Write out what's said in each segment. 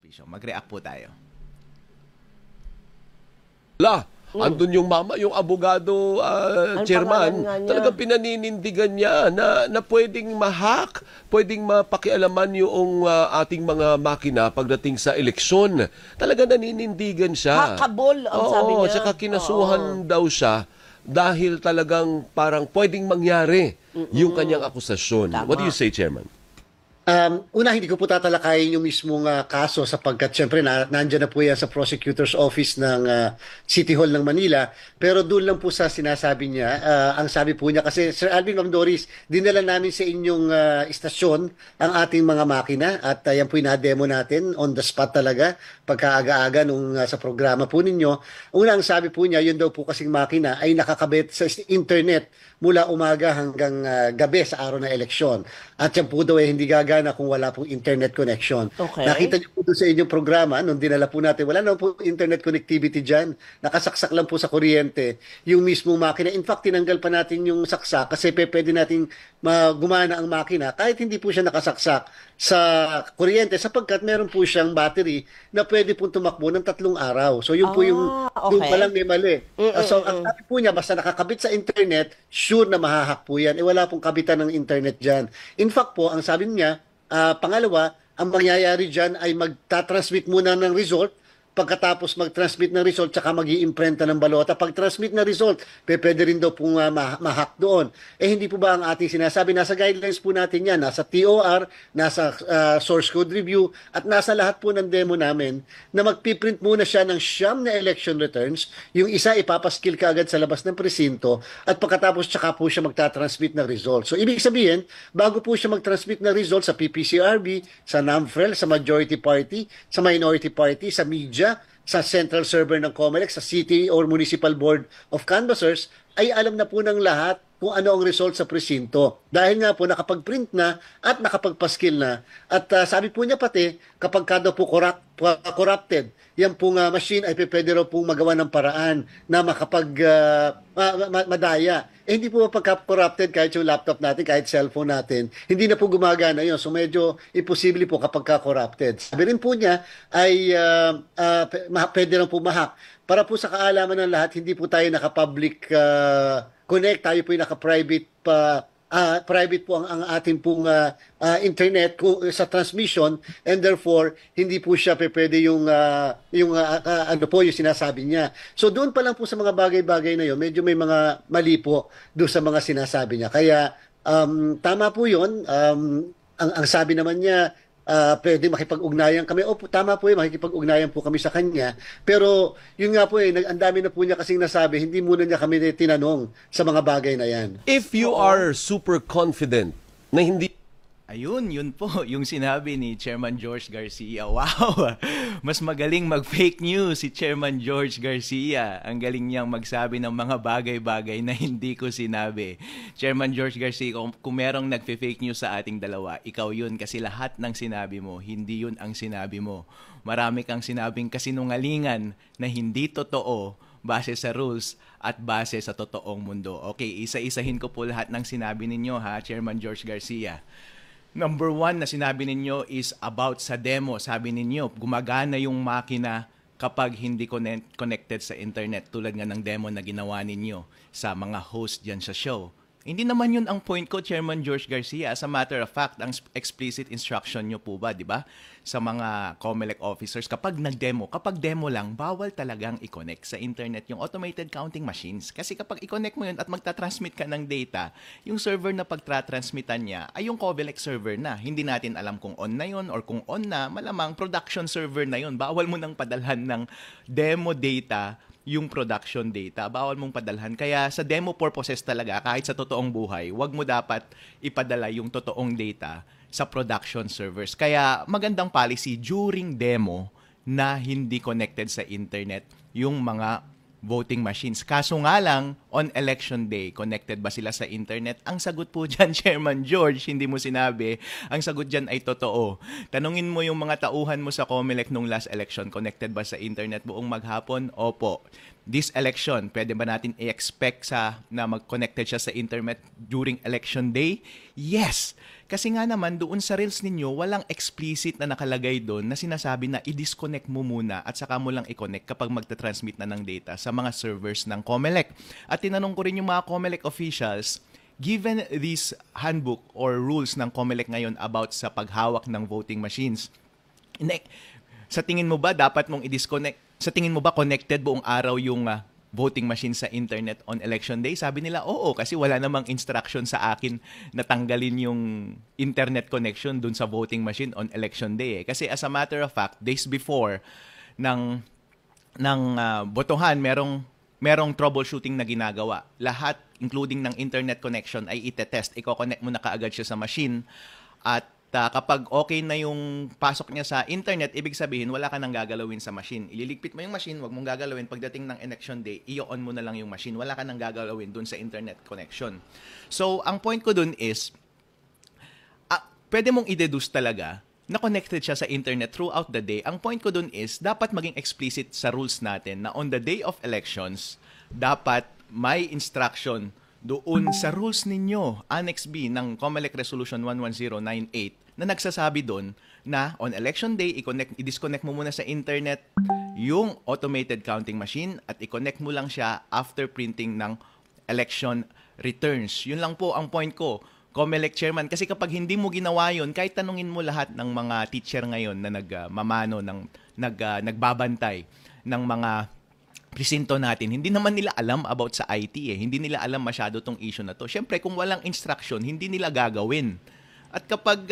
benepisyo. Mag-react po tayo. Andun yung yung abogado, chairman, talagang pinaninindigan niya na pwedeng ma-hack, pwedeng mapakialaman yung ating mga makina pagdating sa eleksyon. Talaga naninindigan siya. Hackable ang sabi niya. Tsaka kinasuhan daw siya dahil talagang parang pwedeng mangyari yung kanyang akusasyon. Tama. What do you say, Chairman? Una, hindi ko po tatalakayin yung mismong kaso sapagkat syempre nandyan na po yan sa prosecutor's office ng City Hall ng Manila. Pero doon lang po sa sinasabi niya, ang sabi po niya, kasi Sir Alvin, Ma'am Doris, dinala namin sa inyong istasyon ang ating mga makina at yan po na-demo natin on the spot talaga pagkaaga-aga nung sa programa po ninyo. Una, ang sabi po niya, yun daw po kasing makina ay nakakabit sa internet mula umaga hanggang gabi sa araw ng eleksyon. At yan po daw ay hindi gagana kung wala pong internet connection. Okay. Nakita niyo po doon sa inyong programa, nung dinala po natin, wala na po internet connectivity dyan. Nakasaksak lang po sa kuryente yung mismong makina. In fact, tinanggal pa natin yung saksak kasi pwede nating gumana ang makina kahit hindi po siya nakasaksak sa kuryente sapagkat meron po siyang battery na pwede po tumakbo ng 3 araw. So yun po yung doon pa lang may mali. So ang sabi po niya, basta nakakabit sa internet, sure na mahahack po yan. Wala pong kabitan ng internet dyan. In fact po, ang sabi niya, pangalawa, ang mangyayari dyan ay magtatransmit muna ng result. Pagkatapos mag-transmit ng result, tsaka mag-iimprenta ng balota. Pag transmit na result, pwede rin daw pong ma-hack doon. Hindi po ba ang ating sinasabi? Nasa guidelines po natin yan. Nasa TOR, nasa source code review, at nasa lahat po ng demo namin na magpiprint muna siya ng siyam na election returns. Yung isa, ipapaskill ka agad sa labas ng presinto, at pagkatapos tsaka po siya magta-transmit ng result. So, ibig sabihin, bago po siya mag-transmit ng result sa PPCRB, sa NAMFREL, sa majority party, sa minority party, sa media, sa central server ng COMELEC, sa City or Municipal Board of Canvassers, ay alam na po ng lahat kung ano ang result sa presinto. Dahil nga po nakapag-print na at nakapagpaskill na. At sabi po niya pati, kapag kada po corrupted, yan pong machine ay pwede raw pong magawa ng paraan na madaya. Hindi po pagka-corrupted kahit yung laptop natin, kahit cellphone natin, hindi na po gumagana yun. So medyo imposible po kapag ka-corrupted. Sabi rin po niya ay pwede rin po ma-hack. Para po sa kaalaman ng lahat, hindi po tayo naka-public connect, tayo po yung naka-private private po ang ating pong internet sa transmission, and therefore hindi po siya pwede yung ano po yung sinasabi niya. So doon pa lang po sa mga bagay-bagay na yun, medyo may mga mali po doon sa mga sinasabi niya. Kaya tama po yun. Ang sabi naman niya, pwede makipag-ugnayan kami. Tama po makikipag-ugnayan po kami sa kanya. Pero yun nga po ang dami na po niya kasing nasabi, hindi muna niya kami tinanong sa mga bagay na yan. If you are super confident na hindi... Ayun, yun po, yung sinabi ni Chairman George Garcia. Wow! Mas magaling mag-fake news si Chairman George Garcia. Ang galing niyang magsabi ng mga bagay-bagay na hindi ko sinabi. Chairman George Garcia, kung merong nagfe-fake news sa ating dalawa, ikaw yun kasi lahat ng sinabi mo, hindi yun ang sinabi mo. Marami kang sinabing kasinungalingan na hindi totoo base sa rules at base sa totoong mundo. Okay, isa-isahin ko po lahat ng sinabi ninyo ha, Chairman George Garcia. Number 1 na sinabi ninyo is about sa demo. Sabi ninyo, gumagana yung makina kapag hindi connected sa internet, tulad nga ng demo na ginawa ninyo sa mga host dyan sa show. Hindi naman yun ang point ko, Chairman George Garcia. As a matter of fact, ang explicit instruction nyo po ba, di ba, sa mga COMELEC officers, kapag demo lang, bawal talagang i-connect sa internet yung automated counting machines. Kasi kapag i-connect mo yun at magta-transmit ka ng data, yung server na pagtra-transmitan niya ay yung COMELEC server na. Hindi natin alam kung on na yun or kung on na, malamang production server na yun. Bawal mo nang padalhan ng demo data yung production data, bawal mong padalhan. Kaya sa demo purposes talaga, kahit sa totoong buhay, wag mo dapat ipadala yung totoong data sa production servers. Kaya magandang policy during demo na hindi connected sa internet yung mga voting machines. Kaso nga lang, on election day, connected ba sila sa internet? Ang sagot po dyan, Chairman George, hindi mo sinabi, ang sagot dyan ay totoo. Tanungin mo yung mga tauhan mo sa COMELEC nung last election, connected ba sa internet buong maghapon? Opo. this election, pwede ba natin i-expect na mag-connected siya sa internet during election day? Yes! Kasi nga naman, doon sa reels ninyo, walang explicit na nakalagay doon na sinasabi na i-disconnect mo muna at saka mo lang i-connect kapag magta-transmit na ng data sa mga servers ng COMELEC. At tinanong ko rin yung mga COMELEC officials, given this handbook or rules ng COMELEC ngayon about sa paghawak ng voting machines, sa tingin mo ba dapat mong i-disconnect? Sa tingin mo ba connected buong araw yung voting machine sa internet on election day? Sabi nila, oo, kasi wala namang instruction sa akin na tanggalin yung internet connection dun sa voting machine on election day. Kasi as a matter of fact, days before ng botohan, merong troubleshooting na ginagawa. Lahat, including ng internet connection, ay itetest. Iko-connect mo na kaagad siya sa machine at kapag okay na yung pasok niya sa internet, ibig sabihin, wala ka nang gagalawin sa machine. Ililigpit mo yung machine, wag mong gagalawin. Pagdating ng election day, i-on mo na lang yung machine. Wala ka nang gagalawin dun sa internet connection. So, ang point ko dun is, pwede mong i-deduce talaga na connected siya sa internet throughout the day. Ang point ko dun is, dapat maging explicit sa rules natin na on the day of elections, dapat may instruction doon sa rules ninyo, Annex B ng COMELEC Resolution 11098 na nagsasabi doon na on election day, i-disconnect mo muna sa internet yung automated counting machine at i-connect mo lang siya after printing ng election returns. Yun lang po ang point ko, COMELEC Chairman. Kasi kapag hindi mo ginawa yun, kahit tanungin mo lahat ng mga teacher ngayon na nagbabantay ng mga presinto natin, hindi naman nila alam about sa IT eh. Hindi nila alam masyado tong issue na to. Siyempre, kung walang instruction, hindi nila gagawin. At kapag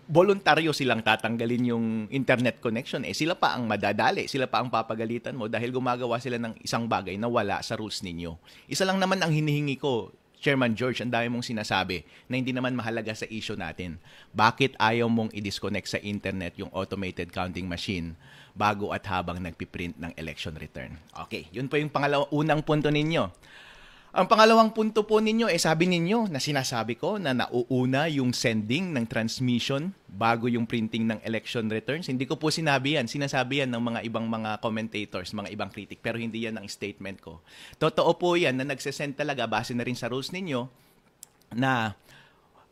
voluntaryo silang tatanggalin yung internet connection, sila pa ang madadali, sila pa ang papagalitan mo dahil gumagawa sila ng isang bagay na wala sa rules ninyo. Isa lang naman ang hinihingi ko, Chairman George, ang dami mong sinasabi na hindi naman mahalaga sa issue natin. Bakit ayaw mong i-disconnect sa internet yung automated counting machine bago at habang nagpiprint ng election return? Okay, yun po yung unang punto ninyo. Ang pangalawang punto po ninyo, sabi ninyo na sinasabi ko na nauuna yung sending ng transmission bago yung printing ng election returns. Hindi ko po sinabi yan. Sinasabi yan ng mga ibang mga commentators, mga ibang critic, pero hindi yan ang statement ko. Totoo po yan na nagsesend talaga, base na rin sa rules ninyo, na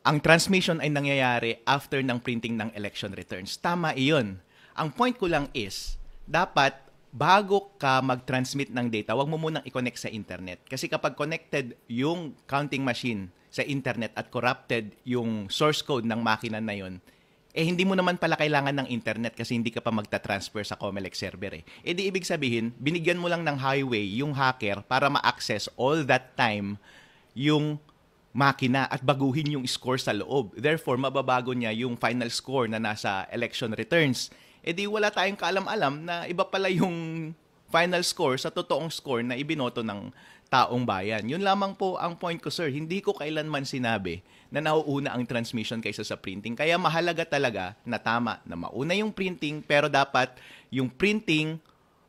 ang transmission ay nangyayari after ng printing ng election returns. Tama iyon. Ang point ko lang is, dapat bago ka mag-transmit ng data, wag mo munang i-connect sa internet. Kasi kapag connected yung counting machine sa internet at corrupted yung source code ng makina na yun, hindi mo naman pala kailangan ng internet kasi hindi ka pa magta-transfer sa COMELEC server. Di ibig sabihin, binigyan mo lang ng highway yung hacker para ma-access all that time yung makina at baguhin yung score sa loob. Therefore, mababago niya yung final score na nasa election returns. Di wala tayong kaalam-alam na iba pala yung final score sa totoong score na ibinoto ng taong bayan. Yun lamang po ang point ko, sir. Hindi ko kailanman sinabi na nauuna ang transmission kaysa sa printing. Kaya mahalaga talaga na tama na mauna yung printing, pero dapat yung printing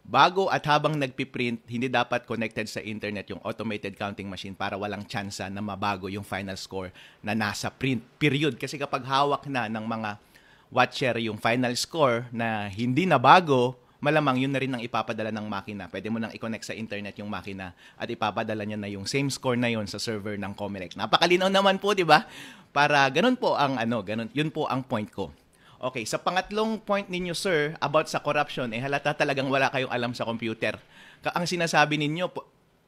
bago at habang nagpiprint, hindi dapat connected sa internet yung automated counting machine para walang tsansa na mabago yung final score na nasa print. Period. Kasi kapag hawak na ng mga watcher yung final score na hindi na bago, malamang yun na rin ang ipapadala ng makina. Pwede mo nang i-connect sa internet yung makina at ipapadala niya na yung same score na yun sa server ng COMELEC. Napakalinaw naman po, di ba? Para ganun po ang yun po ang point ko. Okay, sa pangatlong point ninyo, sir, about sa corruption, halata talagang wala kayong alam sa computer. Ang sinasabi ninyo,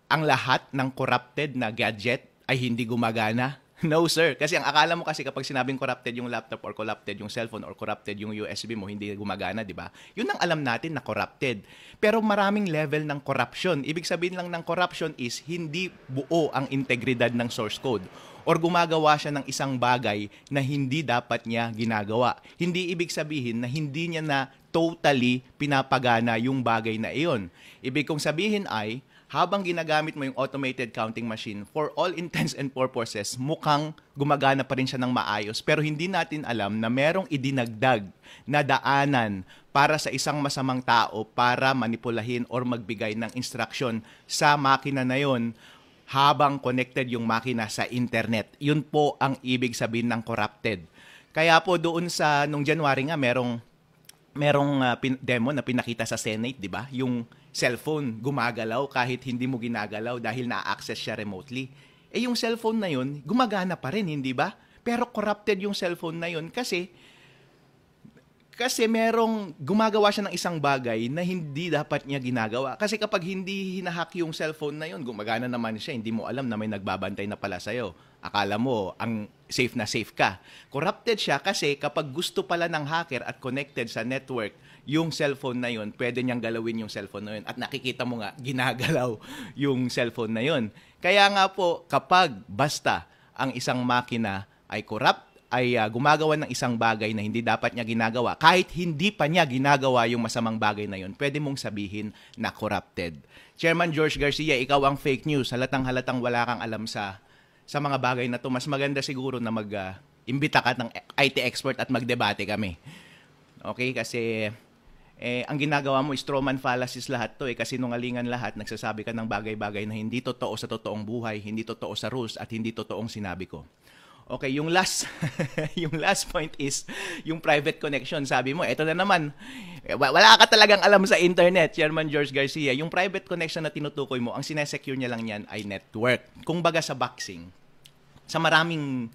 ang lahat ng corrupted na gadget ay hindi gumagana. No, sir. Kasi ang akala mo kasi kapag sinabing corrupted yung laptop or corrupted yung cellphone or corrupted yung USB mo, hindi gumagana, di ba? Yun ang alam natin na corrupted. Pero maraming level ng corruption. Ibig sabihin lang ng corruption is hindi buo ang integridad ng source code or gumagawa siya ng isang bagay na hindi dapat niya ginagawa. Hindi ibig sabihin na hindi niya na totally pinapagana yung bagay na iyon. Ibig kong sabihin ay, habang ginagamit mo yung automated counting machine, for all intents and purposes, mukhang gumagana pa rin siya ng maayos. Pero hindi natin alam na merong idinagdag na daanan para sa isang masamang tao para manipulahin or magbigay ng instruction sa makina na yon habang connected yung makina sa internet. Yun po ang ibig sabihin ng corrupted. Kaya po doon sa nung January nga, merong merong demo na pinakita sa Senate, di ba? Yung cellphone gumagalaw kahit hindi mo ginagalaw dahil na-access siya remotely. Yung cellphone na yun, gumagana pa rin, hindi ba? Pero corrupted yung cellphone na yun kasi merong gumagawa siya ng isang bagay na hindi dapat niya ginagawa. Kasi kapag hindi hinahack yung cellphone na yun, gumagana naman siya, hindi mo alam na may nagbabantay na pala sa'yo. Akala mo, ang safe na safe ka. Corrupted siya kasi kapag gusto pala ng hacker at connected sa network, yung cellphone na yun, pwede niyang galawin yung cellphone na yun. At nakikita mo nga, ginagalaw yung cellphone na yun. Kaya nga po, kapag basta ang isang makina ay corrupt, ay gumagawa ng isang bagay na hindi dapat niya ginagawa, kahit hindi pa niya ginagawa yung masamang bagay na yun, pwede mong sabihin na corrupted. Chairman George Garcia, ikaw ang fake news. Halatang wala kang alam sa mga bagay na to. Mas maganda siguro na mag-imbita ka ng IT expert at magdebate kami. Okay? Kasi ang ginagawa mo, strawman fallacies lahat to. Kasi nungalingan lahat, nagsasabi ka ng bagay-bagay na hindi totoo sa totoong buhay, hindi totoo sa rules, at hindi totoong sinabi ko. Okay, yung last point is yung private connection. Sabi mo, eto na naman, wala ka talagang alam sa internet, Chairman George Garcia. Yung private connection na tinutukoy mo, ang sinesecure niya lang yan ay network. Kung baga sa boxing, sa maraming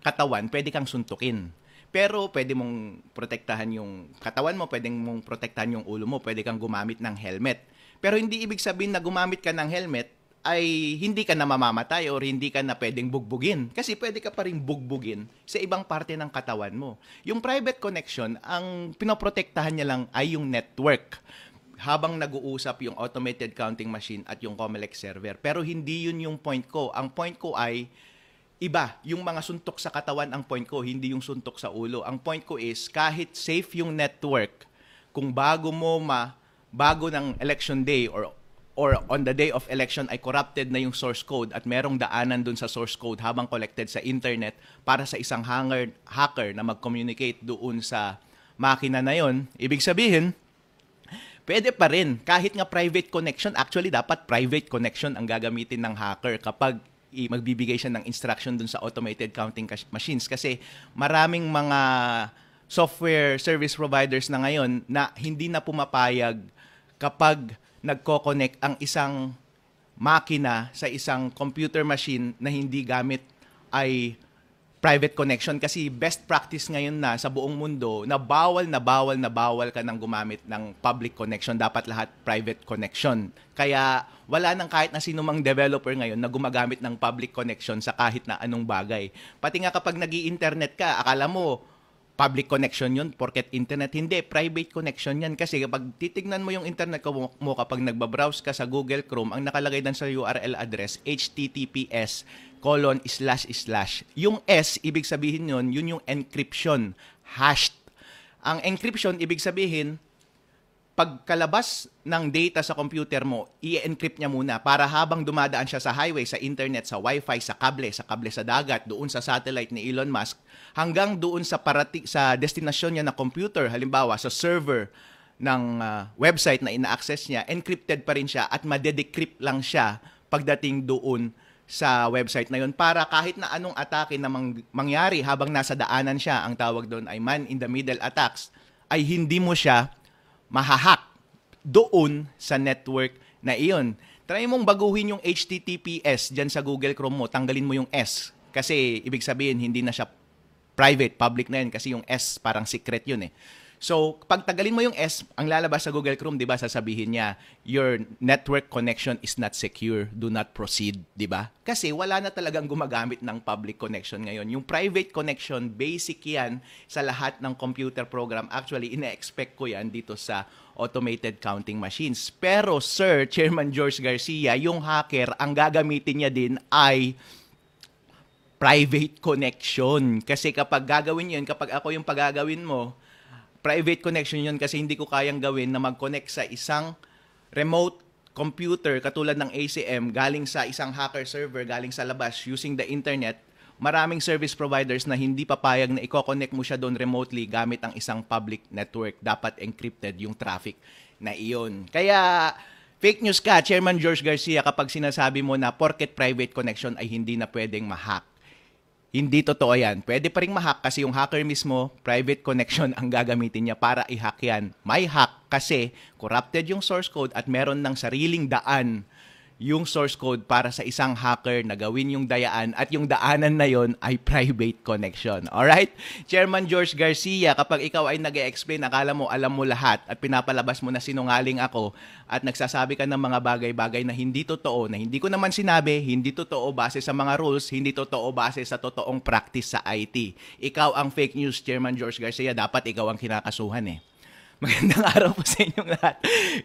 katawan, pwede kang suntukin. Pero pwede mong protektahan yung katawan mo, pwede mong protektahan yung ulo mo, pwede kang gumamit ng helmet. Pero hindi ibig sabihin na gumamit ka ng helmet ay hindi ka na mamamatay or hindi ka na pwedeng bugbugin. Kasi pwede ka pa rin bugbugin sa ibang parte ng katawan mo. Yung private connection, ang pinoprotektahan niya lang ay yung network habang nag-uusap yung automated counting machine at yung COMELEC server. Pero hindi yun yung point ko. Ang point ko ay iba. Yung mga suntok sa katawan ang point ko, hindi yung suntok sa ulo. Ang point ko is kahit safe yung network, kung bago ng election day or on the day of election ay corrupted na yung source code at merong daanan dun sa source code habang collected sa internet para sa isang hacker na mag-communicate doon sa makina na yon, ibig sabihin, pwede pa rin. Kahit nga private connection, actually dapat private connection ang gagamitin ng hacker kapag magbibigay siya ng instruction dun sa automated counting machines. Kasi maraming mga software service providers na ngayon na hindi na pumapayag kapag nagko-connect ang isang makina sa isang computer machine na hindi gamit ay private connection. Kasi best practice ngayon na sa buong mundo na bawal ka nang gumamit ng public connection. Dapat lahat private connection. Kaya wala nang kahit na sino mang developer ngayon na gumagamit ng public connection sa kahit na anong bagay. Pati nga kapag nag-i-internet ka, akala mo public connection yun, porket internet. Hindi, private connection yan. Kasi kapag titignan mo yung internet mo kapag nagbabrowse ka sa Google Chrome, ang nakalagay dan sa URL address, https:// yung S, ibig sabihin yun yung encryption, hashed. Ang encryption, ibig sabihin, pagkalabas ng data sa computer mo, i-encrypt niya muna para habang dumadaan siya sa highway, sa internet, sa wifi, sa kable sa dagat, doon sa satellite ni Elon Musk, hanggang doon sa destinasyon niya na computer, halimbawa sa server ng website na ina-access niya, encrypted pa rin siya at madedecrypt lang siya pagdating doon sa website na yun para kahit na anong atake na mangyari habang nasa daanan siya, ang tawag doon ay man-in-the-middle attacks, ay hindi mo siya mahahack doon sa network na iyon. Try mong baguhin yung HTTPS dyan sa Google Chrome mo. Tanggalin mo yung S. Kasi ibig sabihin, hindi na siya private, public na yun. Kasi yung S, parang secret yun eh. So, pag tagalin mo yung S, ang lalabas sa Google Chrome, di ba, sasabihin niya, your network connection is not secure. Do not proceed, di ba? Kasi wala na talagang gumagamit ng public connection ngayon. Yung private connection, basic yan sa lahat ng computer program. Actually, ina-expect ko yan dito sa automated counting machines. Pero, Sir, Chairman George Garcia, yung hacker, ang gagamitin niya din ay private connection. Kasi kapag gagawin yun, kapag ako yung pagagawin mo, private connection yun kasi hindi ko kayang gawin na mag-connect sa isang remote computer katulad ng ACM galing sa isang hacker server, galing sa labas using the internet. Maraming service providers na hindi papayag na i-connect mo siya doon remotely gamit ang isang public network. Dapat encrypted yung traffic na iyon. Kaya fake news ka, Chairman George Garcia, kapag sinasabi mo na porket private connection ay hindi na pwedeng ma-hack. Hindi totoo yan. Pwede pa rin ma-hack kasi yung hacker mismo, private connection ang gagamitin niya para i-hack yan. May hack kasi corrupted yung source code at meron ng sariling daan yung source code para sa isang hacker na gawin yung dayaan at yung daanan na yon ay private connection. Alright? Chairman George Garcia, kapag ikaw ay nag-e-explain, akala mo alam mo lahat at pinapalabas mo na sinungaling ako at nagsasabi ka ng mga bagay-bagay na hindi totoo, na hindi ko naman sinabi, hindi totoo base sa mga rules, hindi totoo base sa totoong practice sa IT. Ikaw ang fake news, Chairman George Garcia, dapat ikaw ang kinakasuhan eh. Magandang araw po sa inyong lahat.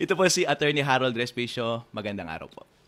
Ito po si Attorney Harold Respicio. Magandang araw po.